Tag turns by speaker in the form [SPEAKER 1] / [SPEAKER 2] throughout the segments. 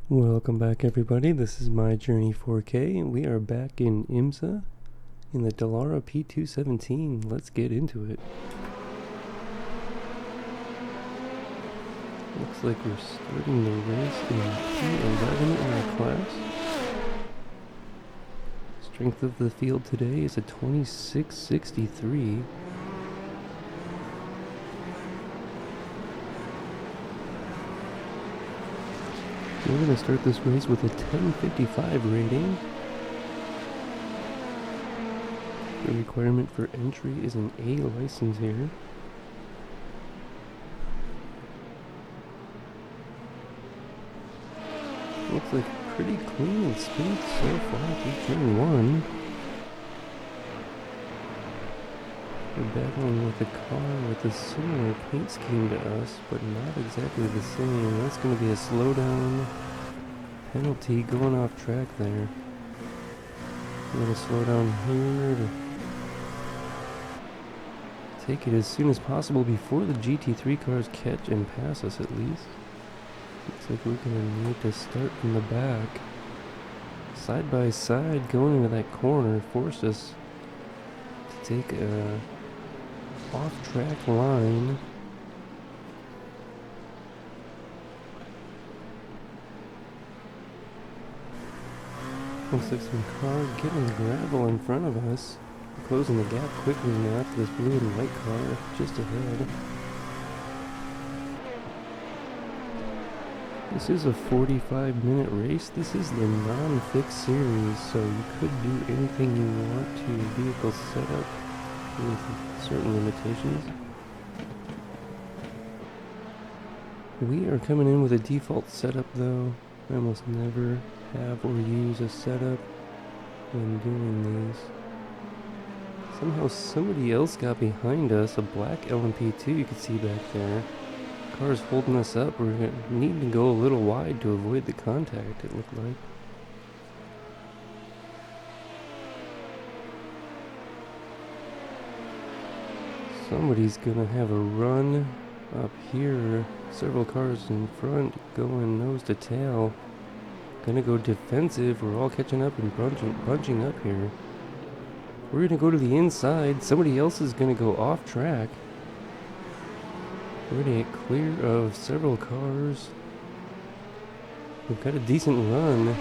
[SPEAKER 1] Welcome back, everybody. This is My Journey 4K, and we are back in IMSA in the Dallara P217. Let's get into it. Looks like we're starting the race in P11 in our class. Strength of the field today is a 2663. We're going to start this race with a 1055 rating. The requirement for entry is an A license here. Looks like pretty clean and smooth so far through turn 1. We're battling with a car with a similar paint scheme to us, but not exactly the same. That's going to be a slowdown penalty going off track there. We're going to slow down here to take it as soon as possible before the GT3 cars catch and pass us at least. Looks like we're going to need to start from the back. Side by side going into that corner forced us to take a off-track line. Looks like some car getting gravel in front of us. We're closing the gap quickly now to this blue and white car just ahead. This is a 45-minute race. This is the non-fixed series, so you could do anything you want to your vehicle setup with certain limitations. We are coming in with a default setup though. I almost never have or use a setup when doing these. Somehow somebody else got behind us, a black LMP2 you can see back there. Car's holding us up. We're going to need to go a little wide to avoid the contact, it looked like. Somebody's going to have a run up here. Several cars in front going nose to tail. Gonna go defensive. We're all catching up and bunching up here. We're gonna go to the inside. Somebody else is gonna go off track. We're gonna get clear of several cars. We've got a decent run.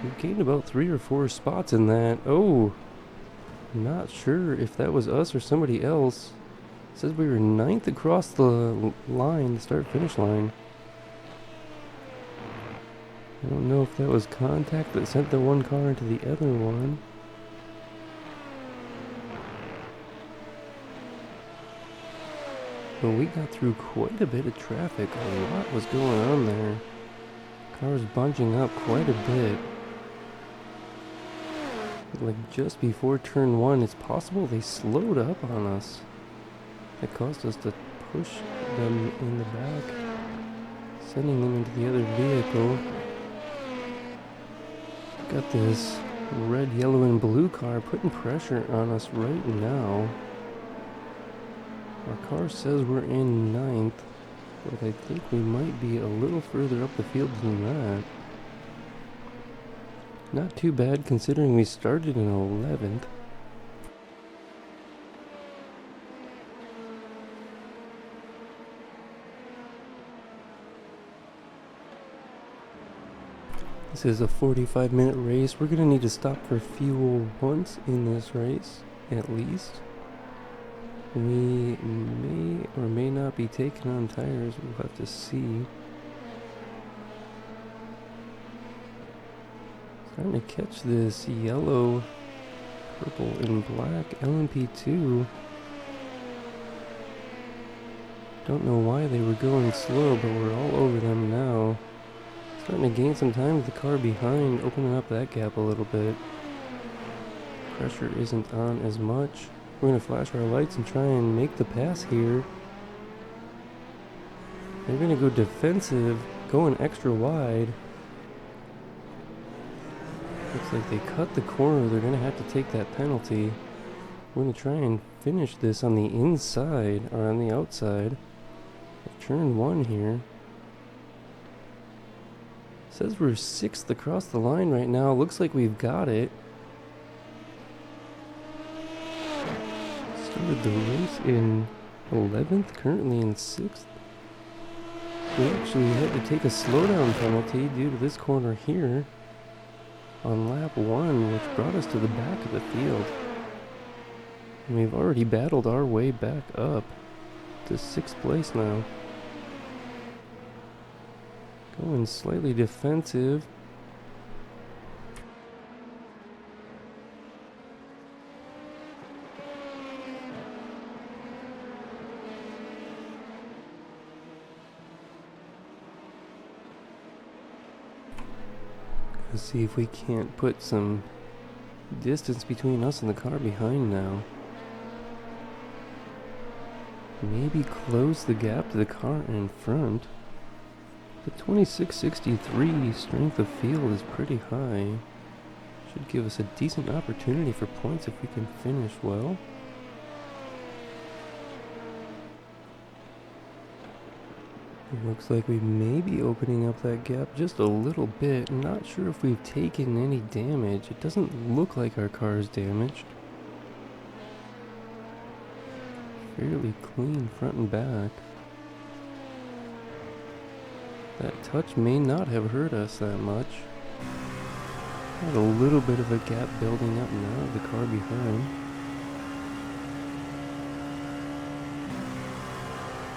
[SPEAKER 1] We've gained about 3 or 4 spots in that. Oh, not sure if that was us or somebody else. It says we were 9th across the line, the start-finish line. I don't know if that was contact that sent the one car into the other one. But we got through quite a bit of traffic. A lot was going on there. Cars bunching up quite a bit. Like just before turn 1, it's possible they slowed up on us. That caused us to push them in the back, sending them into the other vehicle. Got this red, yellow, and blue car putting pressure on us right now. Our car says we're in 9th, but I think we might be a little further up the field than that. Not too bad considering we started in 11th. This is a 45-minute race. We're going to need to stop for fuel once in this race, at least. We may or may not be taking on tires. We'll have to see. Starting to catch this yellow, purple, and black LMP2. Don't know why they were going slow, but we're all over them now. Starting to gain some time with the car behind, opening up that gap a little bit. Pressure isn't on as much. We're going to flash our lights and try and make the pass here. They're going to go defensive, going extra wide. Looks like they cut the corner. They're going to have to take that penalty. We're going to try and finish this on the inside, or on the outside of turn 1 here. Says we're 6th across the line right now. Looks like we've got it. Started the race in 11th, currently in 6th. We actually had to take a slowdown penalty due to this corner here on lap 1, which brought us to the back of the field. And we've already battled our way back up to 6th place now. Going slightly defensive. Let's see if we can't put some distance between us and the car behind now. Maybe close the gap to the car in front. The 2663 strength of field is pretty high. Should give us a decent opportunity for points if we can finish well. It looks like we may be opening up that gap just a little bit. Not sure if we've taken any damage. It doesn't look like our car is damaged. Fairly clean front and back. That touch may not have hurt us that much. Got a little bit of a gap building up now of the car behind.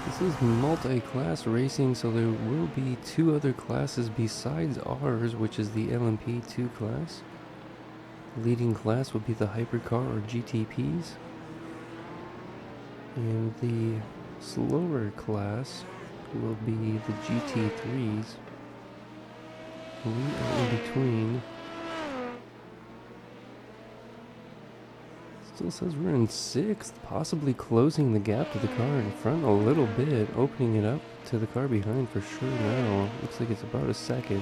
[SPEAKER 1] This is multi-class racing, so there will be 2 other classes besides ours, which is the LMP2 class. The leading class will be the hypercar or GTPs. And the slower class will be the GT3s. We are in between. Still says we're in 6th, possibly closing the gap to the car in front a little bit, opening it up to the car behind for sure now. Looks like it's about a second.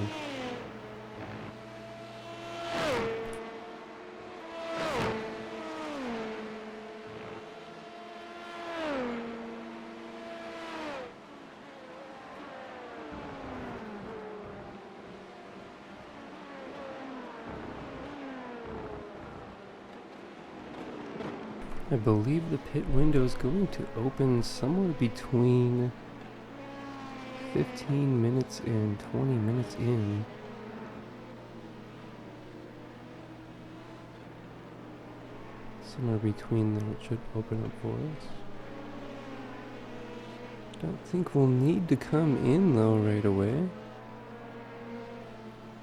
[SPEAKER 1] I believe the pit window is going to open somewhere between 15 minutes and 20 minutes in. Somewhere between there it should open up for us. Don't think we'll need to come in though right away.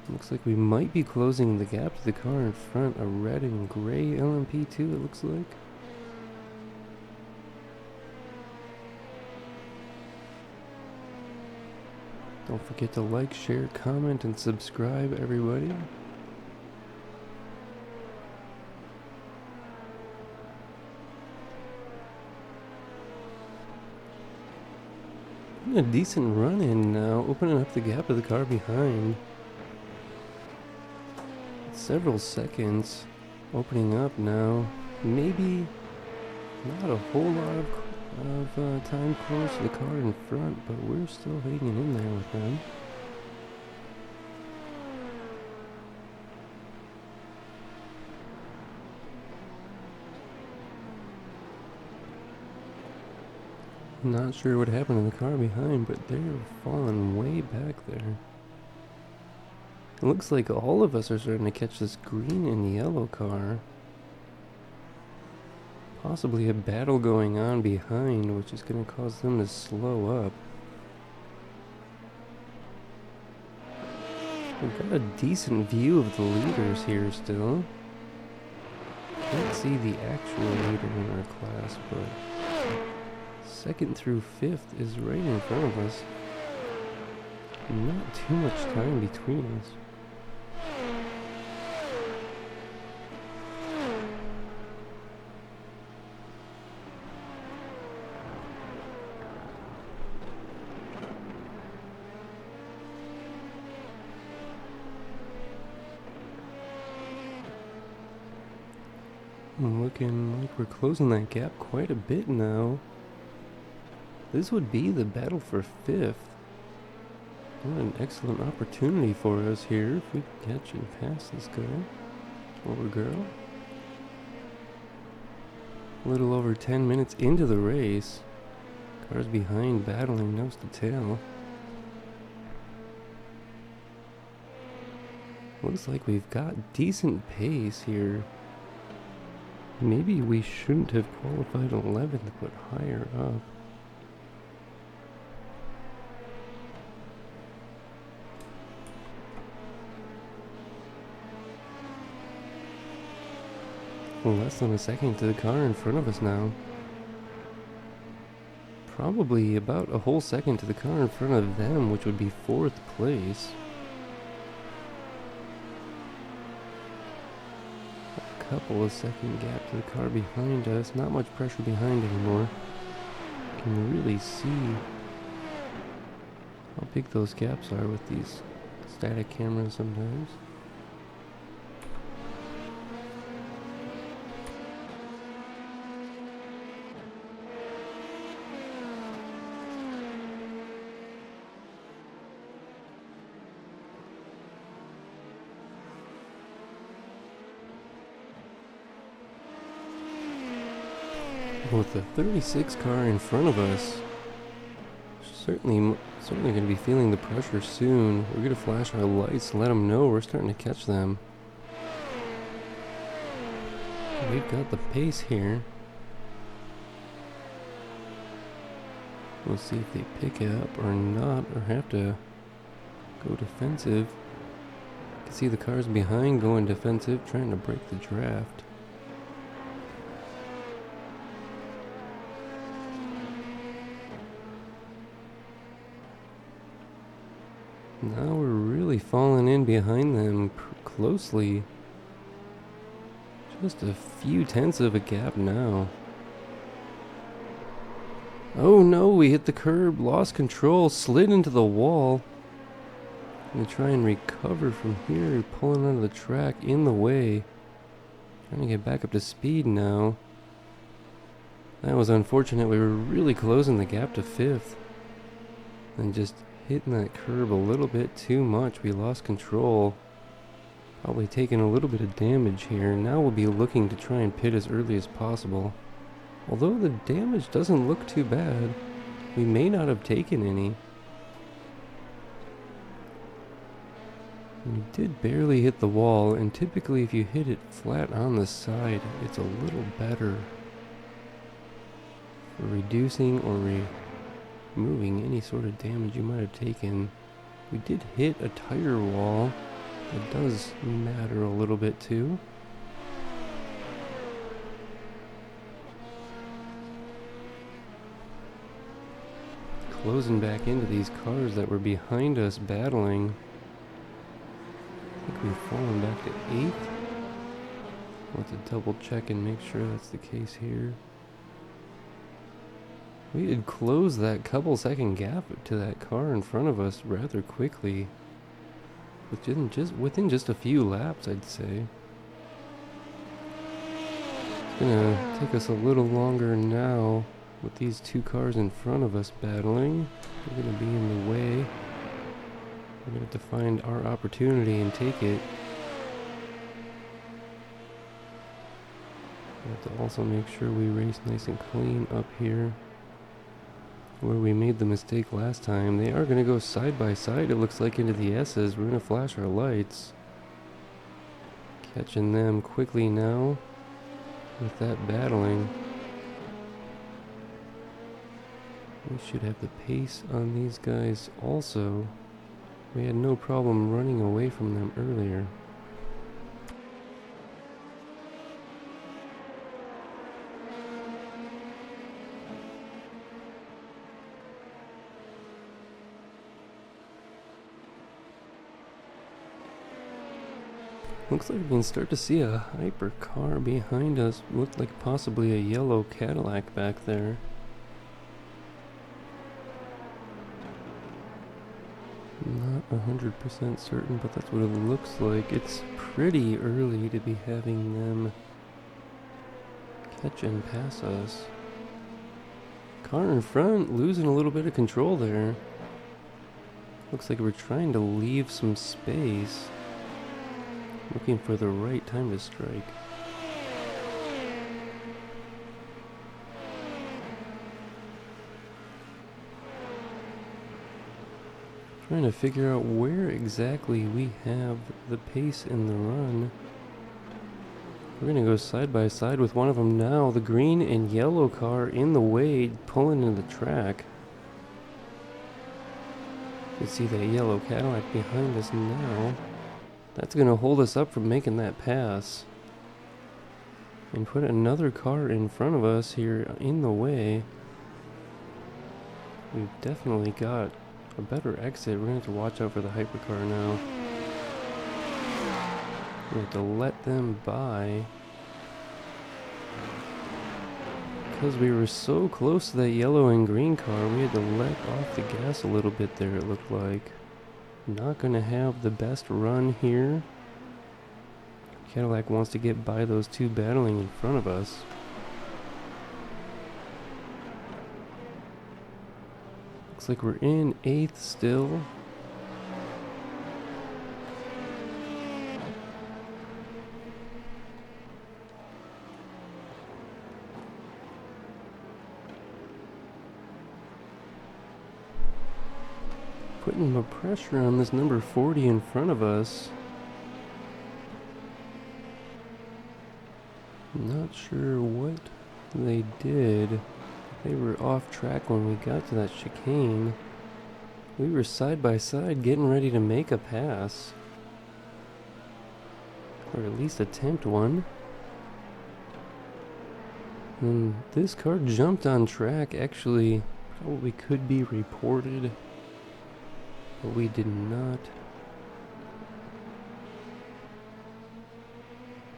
[SPEAKER 1] Looks like we might be closing the gap to the car in front, a red and gray LMP2 it looks like. Don't forget to like, share, comment, and subscribe, everybody. A decent run in now, opening up the gap to the car behind. Several seconds opening up now. Maybe not a whole lot of time close to the car in front, but we're still hanging in there with them. Not sure what happened to the car behind, but they're falling way back there. It looks like all of us are starting to catch this green and yellow car. Possibly a battle going on behind, which is going to cause them to slow up. We've got a decent view of the leaders here still. Can't see the actual leader in our class, but 2nd through 5th is right in front of us. Not too much time between us. Looking like we're closing that gap quite a bit now. This would be the battle for 5th. What an excellent opportunity for us here if we can catch and pass this guy or girl. A little over 10 minutes into the race. Cars behind battling nose to tail. Looks like we've got decent pace here. Maybe we shouldn't have qualified 11th, but higher up. Less than a second to the car in front of us now. Probably about a whole second to the car in front of them, which would be 4th place. A couple of second gap to the car behind us. Not much pressure behind anymore. You can really see how big those gaps are with these static cameras sometimes. With the 36 car in front of us, certainly going to be feeling the pressure soon. We're going to flash our lights to let them know we're starting to catch them. We've got the pace here. We'll see if they pick it up or not, or have to go defensive. You can see the cars behind going defensive, trying to break the draft. Now we're really falling in behind them closely. Just a few tenths of a gap now. Oh no, we hit the curb, lost control, slid into the wall. Gonna try and recover from here, pulling onto the track in the way. Trying to get back up to speed now. That was unfortunate, we were really closing the gap to 5th. And just hitting that curb a little bit too much. We lost control. Probably taking a little bit of damage here. Now we'll be looking to try and pit as early as possible. Although the damage doesn't look too bad, we may not have taken any. We did barely hit the wall, and typically if you hit it flat on the side, it's a little better for reducing or removing any sort of damage you might have taken. We did hit a tire wall. It does matter a little bit too. Closing back into these cars that were behind us battling. I think we've fallen back to 8th. We'll have to double check and make sure that's the case here. We had closed that couple second gap to that car in front of us rather quickly. Within just a few laps, I'd say. It's gonna take us a little longer now with these two cars in front of us battling. We're gonna be in the way. We're gonna have to find our opportunity and take it. We have to also make sure we race nice and clean up here, where we made the mistake last time. They are going to go side by side, it looks like, into the S's. We're going to flash our lights. Catching them quickly now with that battling. We should have the pace on these guys also. We had no problem running away from them earlier. Looks like we can start to see a hypercar behind us. Looked like possibly a yellow Cadillac back there. Not 100% certain, but that's what it looks like. It's pretty early to be having them catch and pass us. Car in front losing a little bit of control there. Looks like we're trying to leave some space. Looking for the right time to strike. Trying to figure out where exactly we have the pace in the run. We're gonna go side by side with one of them now. The green and yellow car in the way, pulling into the track. You see that yellow Cadillac behind us now. That's gonna hold us up from making that pass. And put another car in front of us here in the way. We've definitely got a better exit. We're gonna have to watch out for the hypercar now. We have to let them by. Because we were so close to that yellow and green car, we had to let off the gas a little bit there, it looked like. Not gonna have the best run here. Cadillac wants to get by those two battling in front of us. Looks like we're in 8th still. Putting the pressure on this number 40 in front of us. Not sure what they did. They were off track when we got to that chicane. We were side by side getting ready to make a pass. Or at least attempt one. And this car jumped on track. Actually, probably could be reported. But we did not.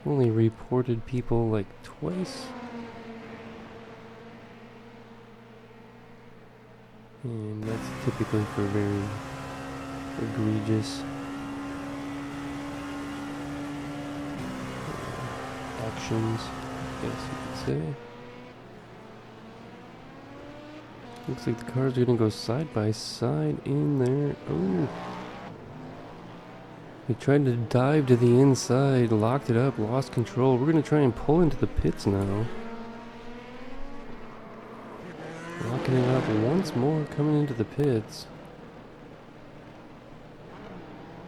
[SPEAKER 1] Only reported people like twice. And that's typically for very egregious actions, I guess you could say. Looks like the cars are gonna go side by side in there. Oh! We tried to dive to the inside, locked it up, lost control. We're gonna try and pull into the pits now. Locking it up once more, coming into the pits.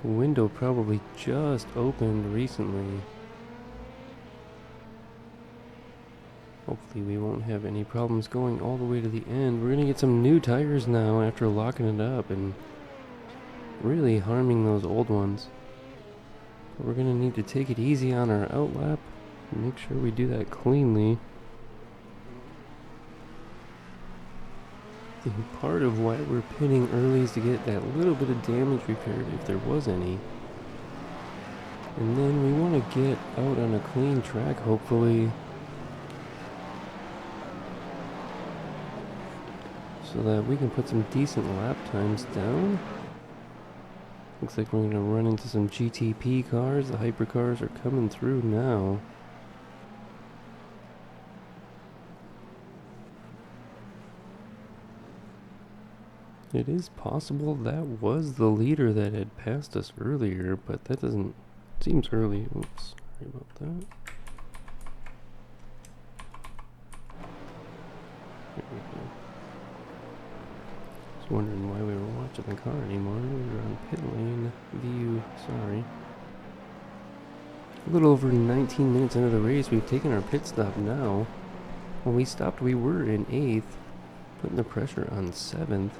[SPEAKER 1] The window probably just opened recently. Hopefully we won't have any problems going all the way to the end. We're gonna get some new tires now after locking it up and really harming those old ones. But we're gonna need to take it easy on our outlap and make sure we do that cleanly. I think part of why we're pitting early is to get that little bit of damage repaired if there was any. And then we want to get out on a clean track, hopefully, so that we can put some decent lap times down. Looks like we're going to run into some GTP cars. The hypercars are coming through now. It is possible that was the leader that had passed us earlier, but that doesn't... seems early. Oops, sorry about that. There we go. I was wondering why we were watching the car anymore. We were on pit lane view, sorry. A little over 19 minutes into the race, we've taken our pit stop now. When we stopped, we were in 8th, putting the pressure on 7th.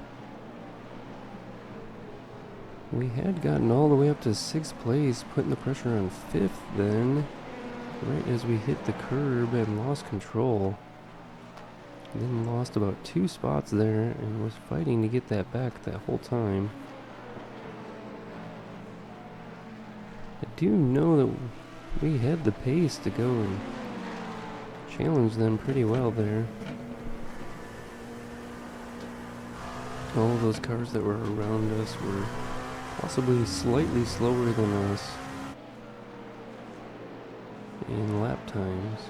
[SPEAKER 1] We had gotten all the way up to 6th place, putting the pressure on 5th then, right as we hit the curb and lost control. Then lost about 2 spots there and was fighting to get that back that whole time. I do know that we had the pace to go and challenge them pretty well there. All of those cars that were around us were possibly slightly slower than us in lap times.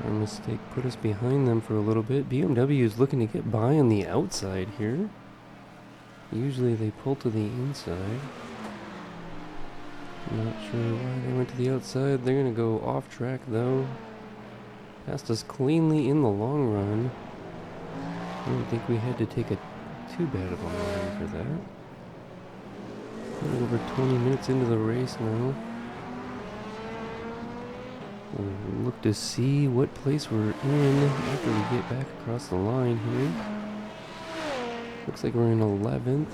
[SPEAKER 1] Our mistake put us behind them for a little bit. BMW is looking to get by on the outside here. Usually they pull to the inside. Not sure why they went to the outside. They're going to go off track though. Passed us cleanly in the long run. I don't think we had to take a too bad of a line for that. We're over 20 minutes into the race now. We'll look to see what place we're in after we get back across the line here. Looks like we're in 11th.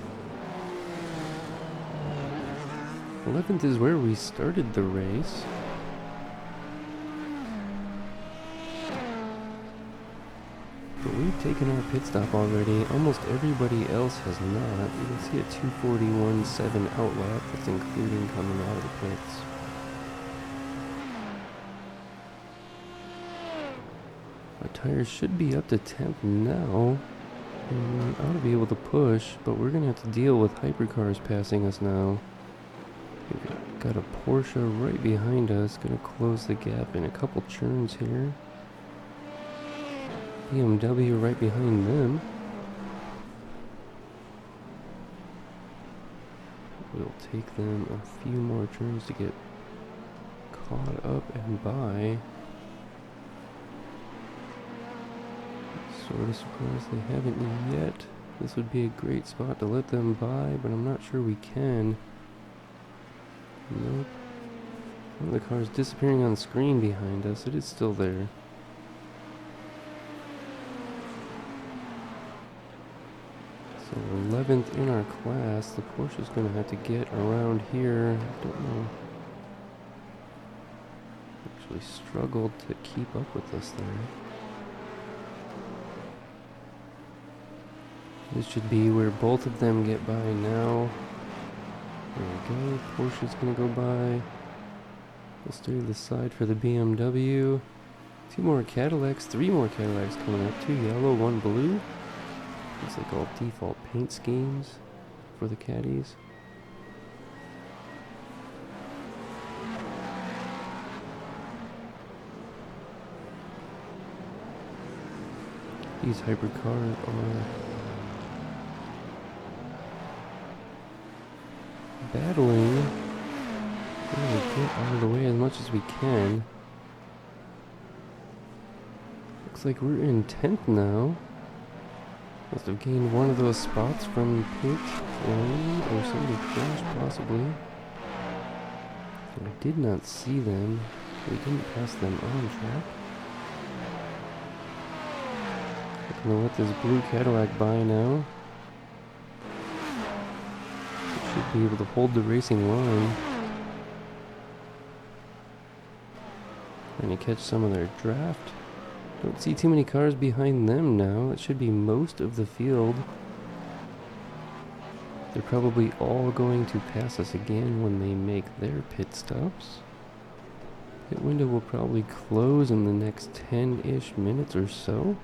[SPEAKER 1] 11th is where we started the race. But we've taken our pit stop already. Almost everybody else has not. You can see a 2:41.7 outlap. That's including coming out of the pits. Our tires should be up to temp now. And ought to be able to push, but we're going to have to deal with hypercars passing us now. We've got a Porsche right behind us. Going to close the gap in a couple churns here. BMW right behind them. We'll take them a few more turns to get caught up and by. Sort of surprised they haven't yet. This would be a great spot to let them by, but I'm not sure we can. Nope. One of the cars disappearing on the screen behind us. It is still there. So 11th in our class. The Porsche's going to have to get around here. I don't know. Actually struggled to keep up with us there. This should be where both of them get by now. There we go. Porsche's going to go by. We'll stay to the side for the BMW. 2 more Cadillacs, 3 more Cadillacs coming up. 2 yellow, 1 blue. Looks like all default paint schemes for the caddies. These hypercars are battling. We're gonna get out of the way as much as we can. Looks like we're in 10th now. Must have gained one of those spots from pit lane, or somebody crashed possibly. I did not see them. We didn't pass them on track. I'm gonna let this blue Cadillac by now. Should be able to hold the racing line. Trying to catch some of their draft. Don't see too many cars behind them now. It should be most of the field. They're probably all going to pass us again when they make their pit stops. Pit window will probably close in the next 10-ish minutes or so.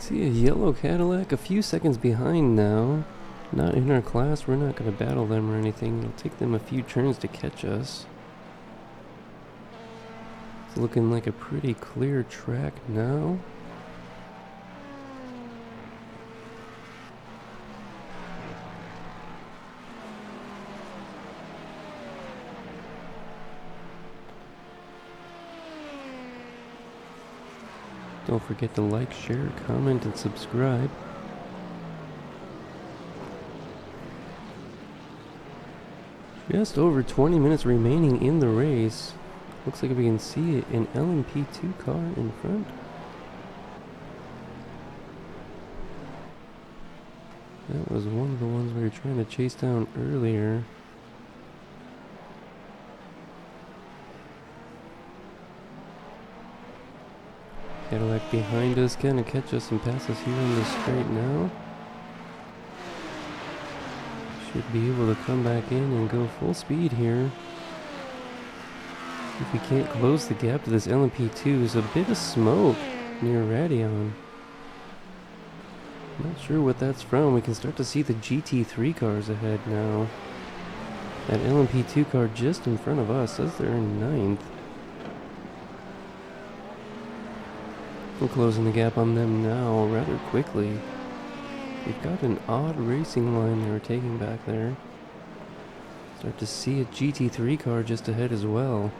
[SPEAKER 1] See a yellow Cadillac a few seconds behind now. Not in our class. We're not going to battle them or anything. It'll take them a few turns to catch us. It's looking like a pretty clear track now. Don't forget to like, share, comment, and subscribe. Just over 20 minutes remaining in the race. Looks like we can see an LMP2 car in front. That was one of the ones we were trying to chase down earlier. Cadillac behind us, gonna catch us and pass us here in the straight now. Should be able to come back in and go full speed here. If we can't close the gap to this LMP2, there's a bit of smoke near Radion. Not sure what that's from. We can start to see the GT3 cars ahead now. That LMP2 car just in front of us says they're in 9th. We're closing the gap on them now rather quickly. We've got an odd racing line they were taking back there. Start to see a GT3 car just ahead as well.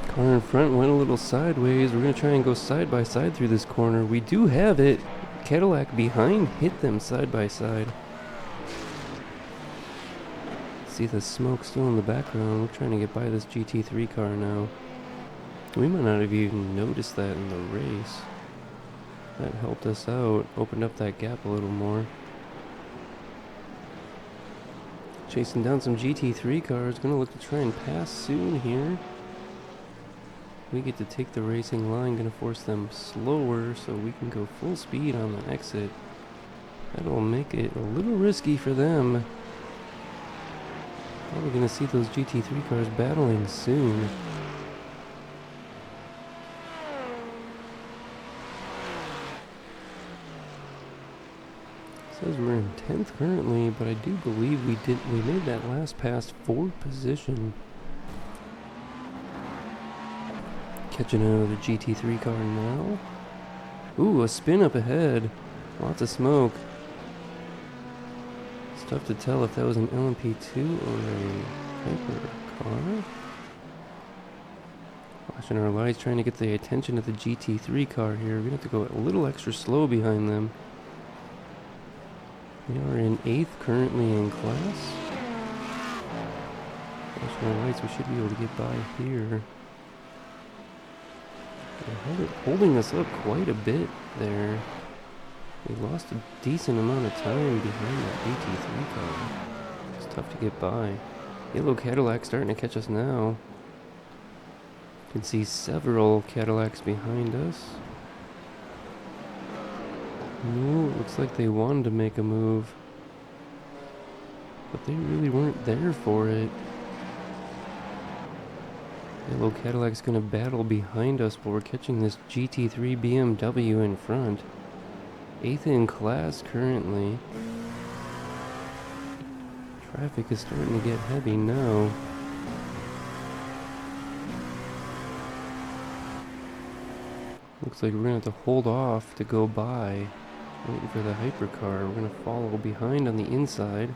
[SPEAKER 1] Car in front went a little sideways. We're going to try and go side by side through this corner. We do have it. Cadillac behind hit them side by side. See the smoke still in the background. We're trying to get by this GT3 car now. We might not have even noticed that in the race. That helped us out, opened up that gap a little more. Chasing down some GT3 cars, gonna look to try and pass soon here. We get to take the racing line, gonna force them slower so we can go full speed on the exit. That'll make it a little risky for them. Probably gonna see those GT3 cars battling soon. Says we're in 10th currently, but I do believe we made that last pass for position. Catching another GT3 car now. Ooh, a spin up ahead. Lots of smoke. It's tough to tell if that was an LMP2 or a hyper car. Flashing our lights, trying to get the attention of the GT3 car here. We're gonna have to go a little extra slow behind them. We are in 8th currently in class. Flashing our lights, we should be able to get by here. They're holding us up quite a bit there. We lost a decent amount of time behind that GT3 car. It's tough to get by. Yellow Cadillac starting to catch us now. You can see several Cadillacs behind us. Ooh, looks like they wanted to make a move, but they really weren't there for it. Yellow Cadillac's gonna battle behind us while we're catching this GT3 BMW in front. 8th in class currently. Traffic is starting to get heavy now. Looks like we're gonna have to hold off to go by. Waiting for the hypercar. We're gonna follow behind on the inside.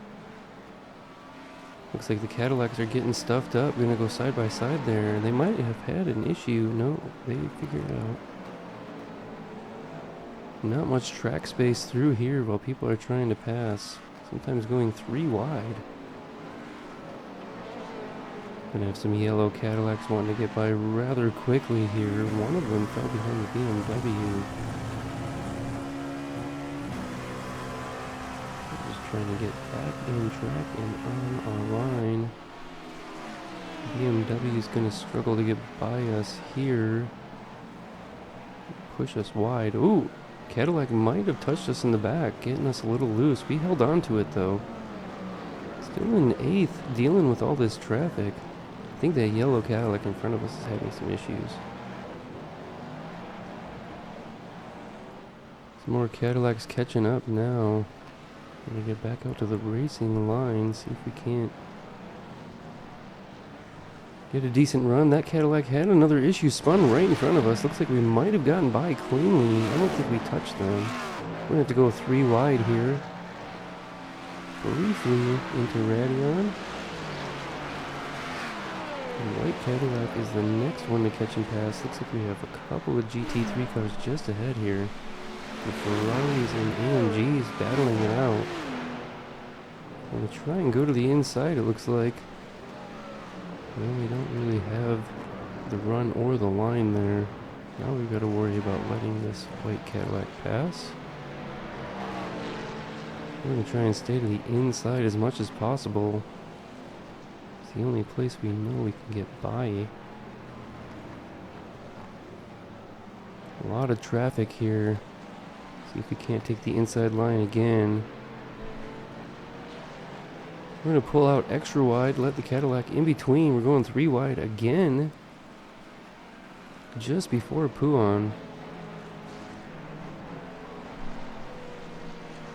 [SPEAKER 1] Looks like the Cadillacs are getting stuffed up. We're gonna go side by side there. They might have had an issue. No, they figured it out. Not much track space through here while people are trying to pass. Sometimes going 3 wide. Gonna have some yellow Cadillacs wanting to get by rather quickly here. One of them fell behind the BMW. Trying to get back in track and on our line. BMW is going to struggle to get by us here. Push us wide. Ooh, Cadillac might have touched us in the back, getting us a little loose. We held on to it though. Still in 8th, dealing with all this traffic. I think that yellow Cadillac in front of us is having some issues. Some more Cadillacs catching up now. We're gonna get back out to the racing line, see if we can't get a decent run. That Cadillac had another issue, spun right in front of us. Looks like we might have gotten by cleanly. I don't think we touched them. We're gonna have to go 3 wide here. Briefly into Radion. The white Cadillac is the next one to catch and pass. Looks like we have a couple of GT3 cars just ahead here. The Ferraris and AMGs battling it out. I'm going to try and go to the inside, it looks like. Well, we don't really have the run or the line there. Now we've got to worry about letting this white Cadillac pass. We're going to try and stay to the inside as much as possible. It's the only place we know we can get by. A lot of traffic here. See if we can't take the inside line again. We're going to pull out extra wide, let the Cadillac in between. We're going 3 wide again. Just before Puon.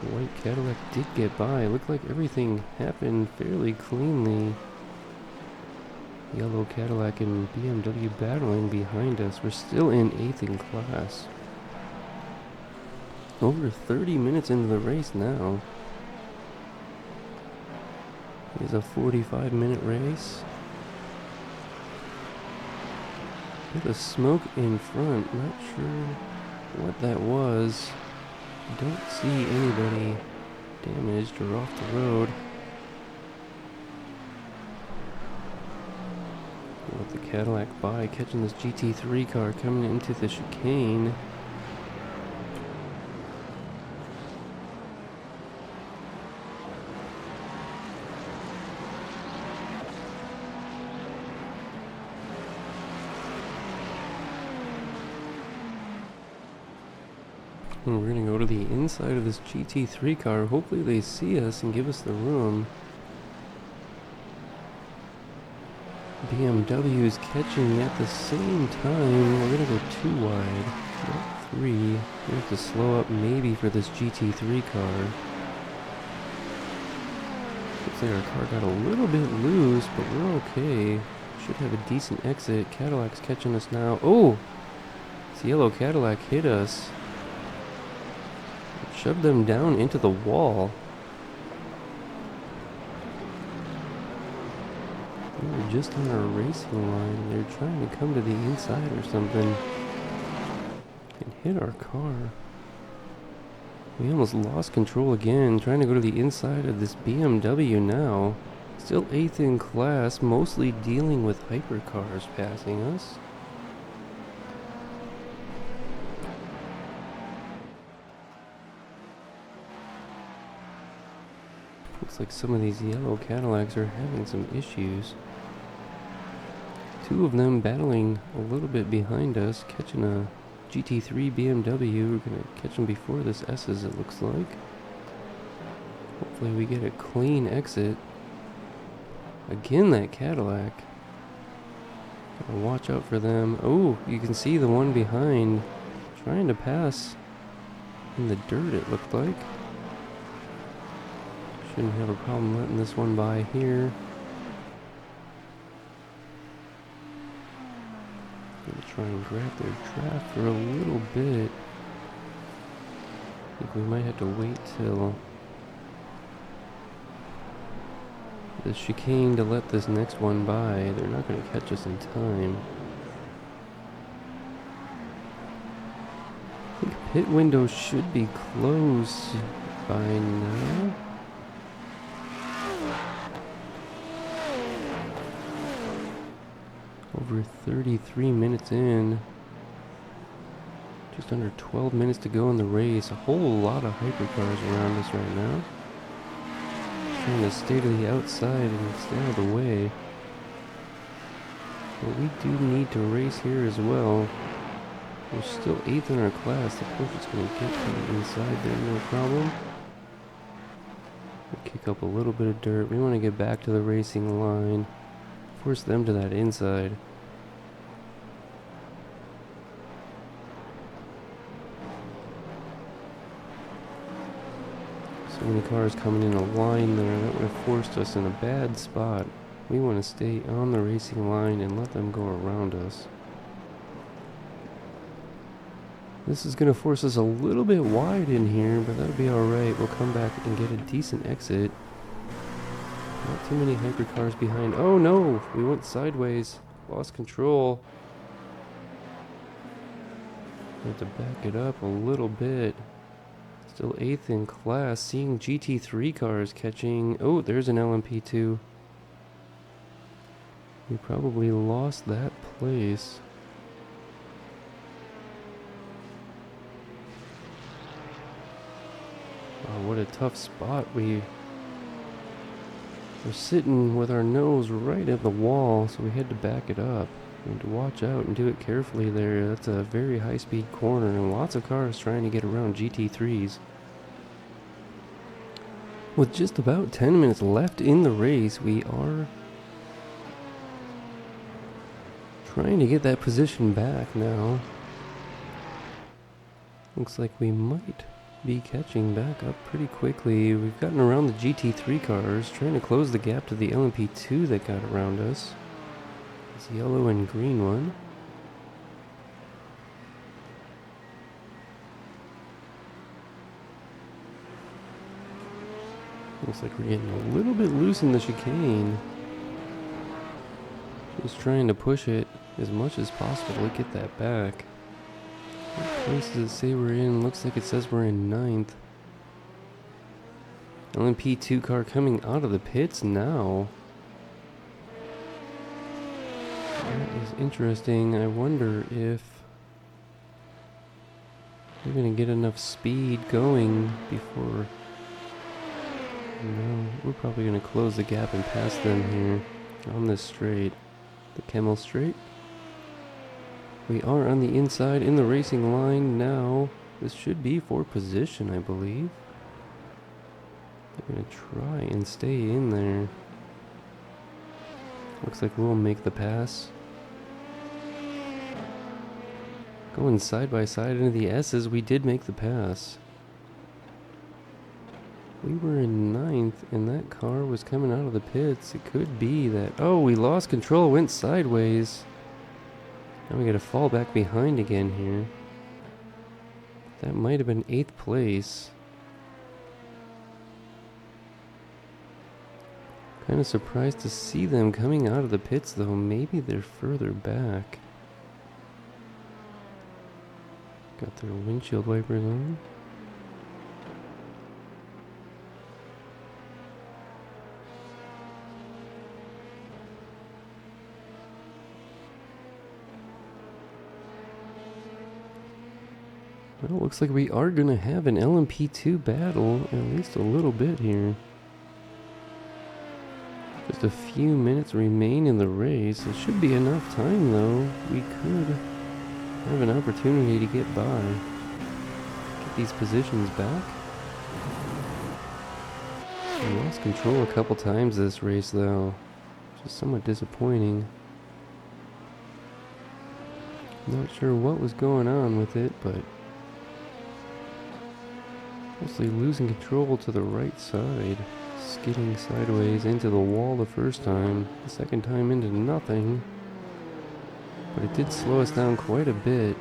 [SPEAKER 1] The white Cadillac did get by. It looked like everything happened fairly cleanly. Yellow Cadillac and BMW battling behind us. We're still in 8th in class. Over 30 minutes into the race now. It's a 45-minute race. Bit of smoke in front. Not sure what that was. Don't see anybody damaged or off the road. Let the Cadillac by, catching this GT3 car coming into the chicane. And we're going to go to the inside of this GT3 car. Hopefully they see us and give us the room. BMW is catching at the same time. We're going to go 2 wide, not 3. We have to slow up maybe for this GT3 car. Looks like our car got a little bit loose, but we're okay. Should have a decent exit. Cadillac's catching us now. Oh! This yellow Cadillac hit us. Shoved them down into the wall. We were just on our racing line. They're trying to come to the inside or something and hit our car. We almost lost control again, trying to go to the inside of this BMW now. Still 8th in class, mostly dealing with hypercars passing us. Looks like some of these yellow Cadillacs are having some issues. 2 of them battling a little bit behind us, catching a GT3 BMW. We're going to catch them before this S's, it looks like. Hopefully we get a clean exit. Again, that Cadillac. Gotta watch out for them. Oh, you can see the one behind trying to pass in the dirt, it looked like. Shouldn't have a problem letting this one by here. Gonna try and grab their draft for a little bit. I think we might have to wait till the chicane to let this next one by. They're not going to catch us in time. I think pit window should be closed by now. Over 33 minutes in. Just under 12 minutes to go in the race. A whole lot of hypercars around us right now. Trying to stay to the outside and stay out of the way. But we do need to race here as well. We're still 8th in our class. The Porsche's going to get to the inside there, no problem. We'll kick up a little bit of dirt. We want to get back to the racing line. Force them to that inside. So many cars coming in a line there, that would have forced us in a bad spot. We want to stay on the racing line and let them go around us. This is going to force us a little bit wide in here, but that'll be alright. We'll come back and get a decent exit. Not too many hypercars behind. Oh no! We went sideways. Lost control. Have to back it up a little bit. Still 8th in class. Seeing GT3 cars catching. Oh, there's an LMP2. We probably lost that place. Wow, what a tough spot. We're sitting with our nose right at the wall, so we had to back it up. Need to watch out and do it carefully there. That's a very high-speed corner and lots of cars trying to get around GT3s. With just about 10 minutes left in the race, we are trying to get that position back now. Looks like we might be catching back up pretty quickly. We've gotten around the GT3 cars, trying to close the gap to the LMP2 that got around us. It's yellow and green one. Looks like we're getting a little bit loose in the chicane. Just trying to push it as much as possible to get that back. What place does it say we're in? Looks like it says we're in 9th. LMP2 car coming out of the pits now. That is interesting. I wonder if they're going to get enough speed going before... No, we're probably going to close the gap and pass them here on this straight. The Camel straight. We are on the inside in the racing line now. This should be for position, I believe. They're going to try and stay in there. Looks like we'll make the pass. Going side by side into the S's, we did make the pass. We were in 9th, and that car was coming out of the pits. It could be that... Oh, we lost control, went sideways. Now we gotta fall back behind again here. That might have been 8th place. Kind of surprised to see them coming out of the pits, though. Maybe they're further back. Got their windshield wipers on. Well, looks like we are going to have an LMP2 battle, at least a little bit here. Just a few minutes remain in the race. It should be enough time, though. We could have an opportunity to get by. Get these positions back. We lost control a couple times this race, though, which is somewhat disappointing. Not sure what was going on with it, but mostly losing control to the right side, skidding sideways into the wall the first time, the second time into nothing. But it did slow us down quite a bit.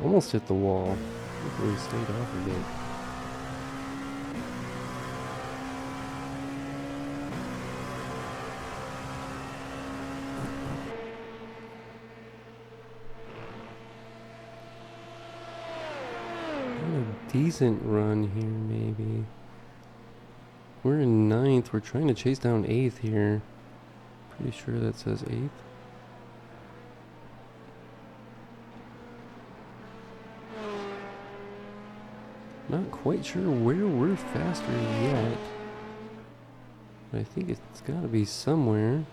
[SPEAKER 1] Almost hit the wall. Hopefully we stayed off of it. Decent run here, maybe. We're in 9th. We're trying to chase down 8th here. Pretty sure that says 8th. Not quite sure where we're faster yet. But I think it's gotta be somewhere.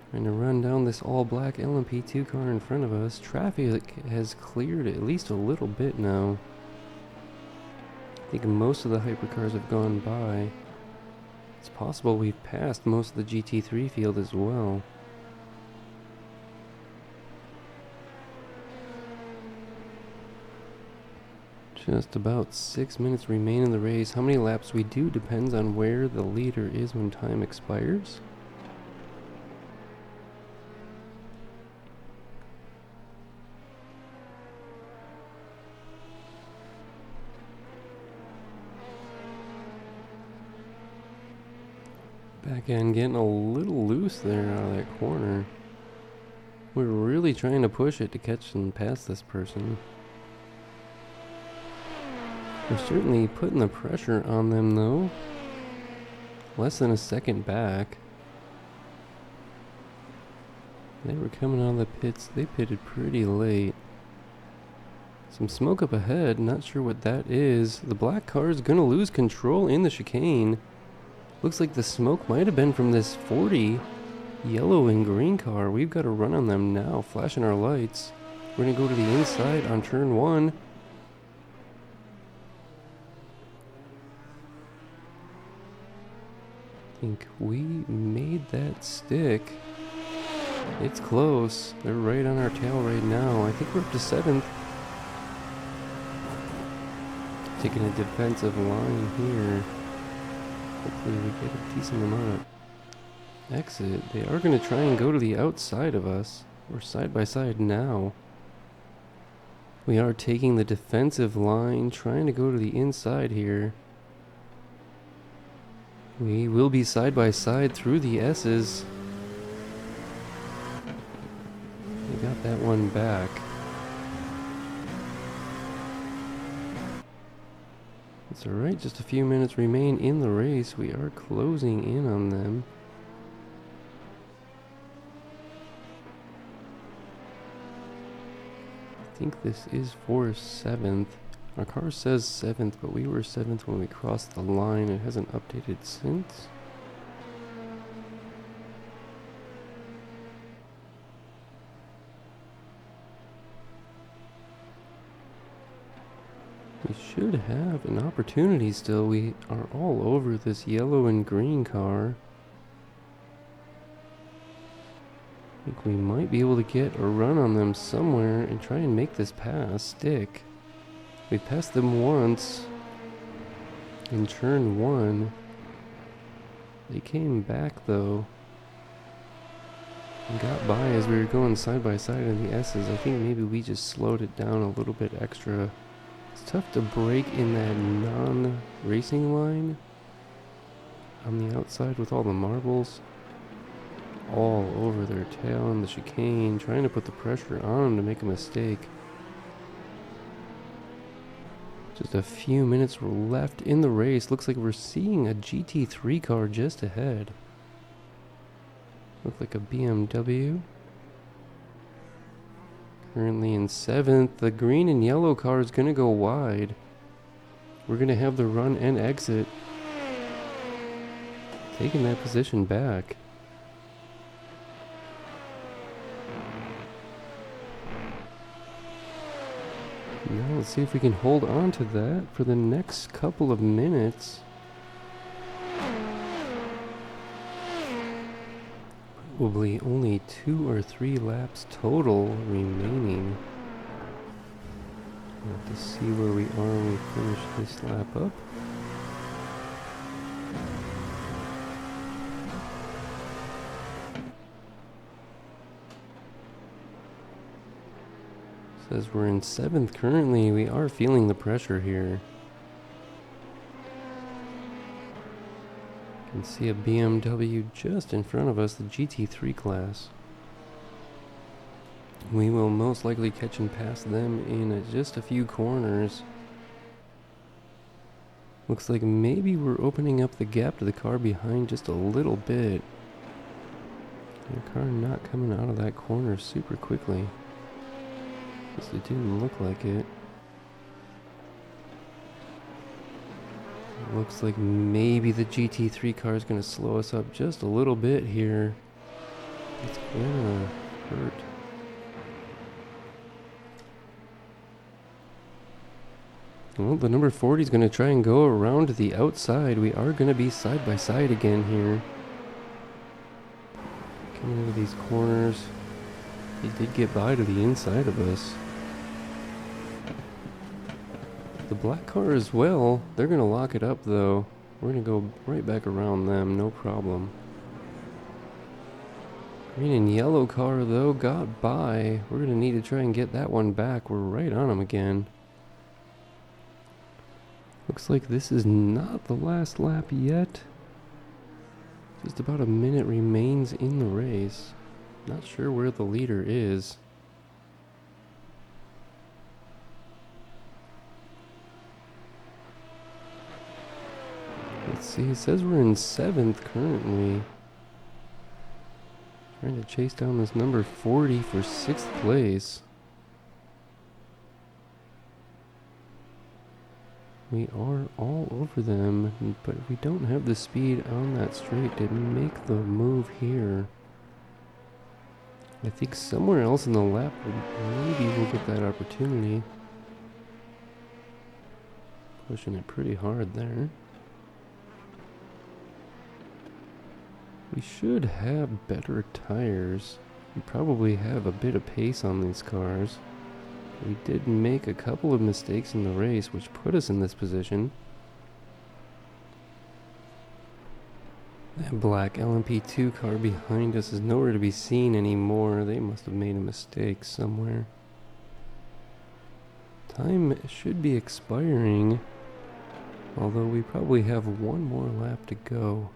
[SPEAKER 1] Trying to run down this all-black LMP2 car in front of us. Traffic has cleared at least a little bit now. I think most of the hypercars have gone by. It's possible we've passed most of the GT3 field as well. Just about 6 minutes remain in the race. How many laps we do depends on where the leader is when time expires. Back end getting a little loose there out of that corner. We're really trying to push it to catch and pass this person. We're certainly putting the pressure on them though. Less than a second back. They were coming out of the pits. They pitted pretty late. Some smoke up ahead. Not sure what that is. The black car is going to lose control in the chicane. Looks like the smoke might have been from this 40 yellow and green car. We've got to run on them now, flashing our lights. We're going to go to the inside on turn 1. I think we made that stick. It's close. They're right on our tail right now. I think we're up to 7th. Taking a defensive line here. Hopefully we get a decent amount of exit. They are going to try and go to the outside of us. We're side by side now. We are taking the defensive line, trying to go to the inside here. We will be side by side through the S's. We got that one back. It's alright, just a few minutes remain in the race. We are closing in on them. I think this is for 7th. Our car says 7th, but we were 7th when we crossed the line. It hasn't updated since. We should have an opportunity still. We are all over this yellow and green car. I think we might be able to get a run on them somewhere and try and make this pass stick. We passed them once in turn 1. They came back though and got by as we were going side by side in the S's. I think maybe we just slowed it down a little bit extra. It's tough to break in that non-racing line on the outside with all the marbles all over their tail in the chicane, trying to put the pressure on them to make a mistake. Just a few minutes were left in the race. Looks like we're seeing a GT3 car just ahead. Looks like a BMW. Currently in 7th. The green and yellow car is going to go wide. We're going to have the run and exit. Taking that position back. Now let's see if we can hold on to that for the next couple of minutes. Probably only 2 or 3 laps total remaining. We'll have to see where we are when we finish this lap up. Says we're in 7th currently. We are feeling the pressure here. You can see a BMW just in front of us, the GT3 class. We will most likely catch and pass them in just a few corners. Looks like maybe we're opening up the gap to the car behind just a little bit. The car not coming out of that corner super quickly. It didn't look like it. Looks like maybe the GT3 car is going to slow us up just a little bit here. It's gonna hurt. Well, the number 40 is going to try and go around to the outside. We are going to be side by side again here. Coming into these corners. He did get by to the inside of us. The black car as well. They're going to lock it up though. We're going to go right back around them, no problem. Green and yellow car though got by. We're going to need to try and get that one back. We're right on them again. Looks like this is not the last lap yet. Just about a minute remains in the race. Not sure where the leader is. Let's see, it says we're in 7th currently. Trying to chase down this number 40 for 6th place. We are all over them, but we don't have the speed on that straight to make the move here. I think somewhere else in the lap, maybe we'll get that opportunity. Pushing it pretty hard there. We should have better tires. We probably have a bit of pace on these cars. We did make a couple of mistakes in the race, which put us in this position. That black LMP2 car behind us is nowhere to be seen anymore. They must have made a mistake somewhere. Time should be expiring, although we probably have one more lap to go.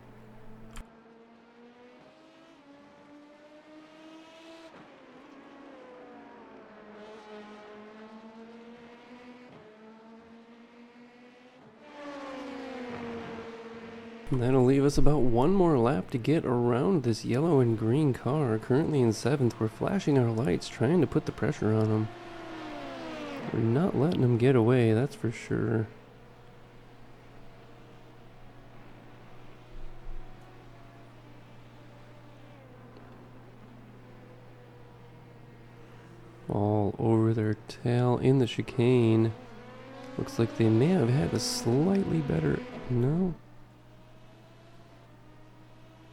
[SPEAKER 1] That'll leave us about one more lap to get around this yellow and green car. Currently in 7th, we're flashing our lights, trying to put the pressure on them. We're not letting them get away, that's for sure. All over their tail in the chicane. Looks like they may have had a slightly better... No.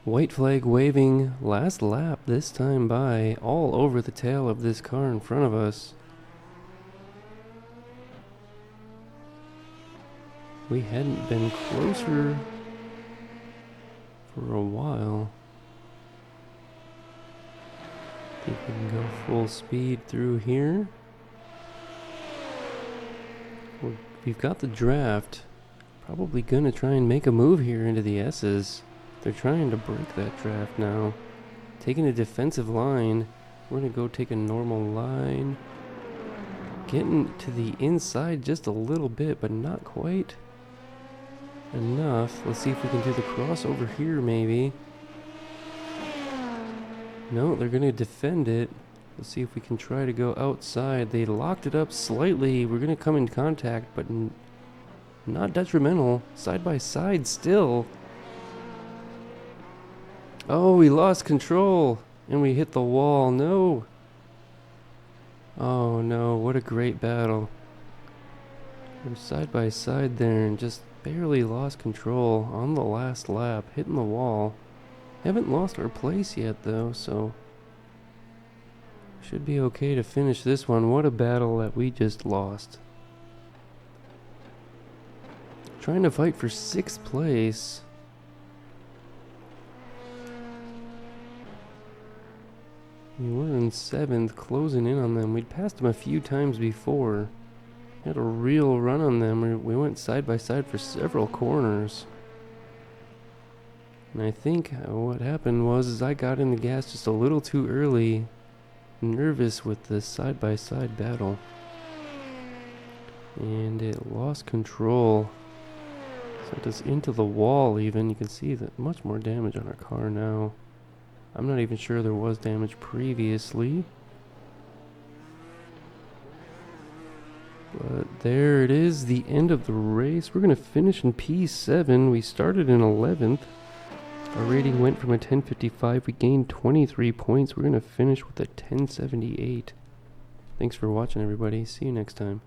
[SPEAKER 1] White flag waving, last lap this time by, all over the tail of this car in front of us. We hadn't been closer for a while. I think we can go full speed through here. We've got the draft. Probably gonna try and make a move here into the S's. They're trying to break that draft now. Taking a defensive line. We're going to go take a normal line. Getting to the inside just a little bit, but not quite enough. Let's see if we can do the crossover here, maybe. No, they're going to defend it. Let's see if we can try to go outside. They locked it up slightly. We're going to come in contact, but not detrimental. Side by side still. Oh, we lost control, and we hit the wall. No. Oh, no. What a great battle. We're side by side there and just barely lost control on the last lap, hitting the wall. Haven't lost our place yet, though, so should be okay to finish this one. What a battle that we just lost. Trying to fight for 6th place. We were in 7th, closing in on them. We'd passed them a few times before. Had a real run on them. We went side by side for several corners. And I think what happened was I got in the gas just a little too early. Nervous with this side by side battle. And it lost control. Sent us into the wall even. You can see that much more damage on our car now. I'm not even sure there was damage previously. But there it is, the end of the race. We're going to finish in P7. We started in 11th. Our rating went from a 1055. We gained 23 points. We're going to finish with a 1078. Thanks for watching, everybody. See you next time.